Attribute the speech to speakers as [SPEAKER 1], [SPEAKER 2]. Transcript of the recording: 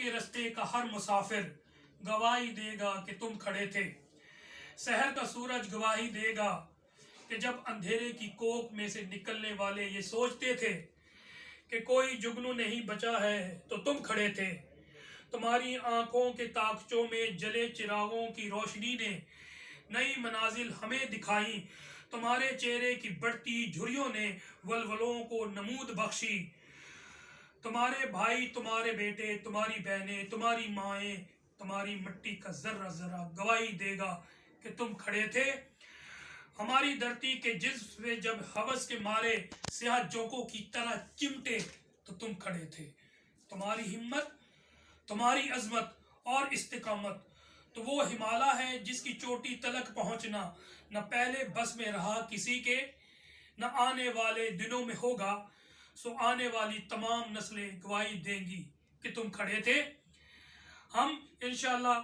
[SPEAKER 1] کے رستے کا ہر مسافر گواہی دے گا کہ تم کھڑے تھے. سحر کا سورج گواہی دے گا کہ جب اندھیرے کی کوکھ میں سے نکلنے والے یہ سوچتے تھے کہ کوئی جگنو نہیں بچا ہے تو تم کھڑے تھے. تمہاری آنکھوں کے تاکچوں میں جلے چراغوں کی روشنی نے نئی منازل ہمیں دکھائیں. تمہارے چہرے کی بڑھتی جھریوں نے ولولوں کو نمود بخشی. تمہارے بھائی، تمہارے بیٹے، تمہاری بہنیں، تمہاری مائیں، تمہاری مٹی کا ذرہ ذرہ گواہی دے گا کہ تم کھڑے تھے. ہماری دھرتی کے جسم میں جب ہوس کے مارے سیاہ جوکوں کی طرح چمٹے تو تم کھڑے تھے. تمہاری ہمت، تمہاری عظمت اور استقامت تو وہ ہمالیہ ہے جس کی چوٹی تلک پہنچنا نہ پہلے بس میں رہا کسی کے، نہ آنے والے دنوں میں ہوگا. سو آنے والی تمام نسلیں گواہی دیں گی کہ تم کھڑے تھے. ہم انشاءاللہ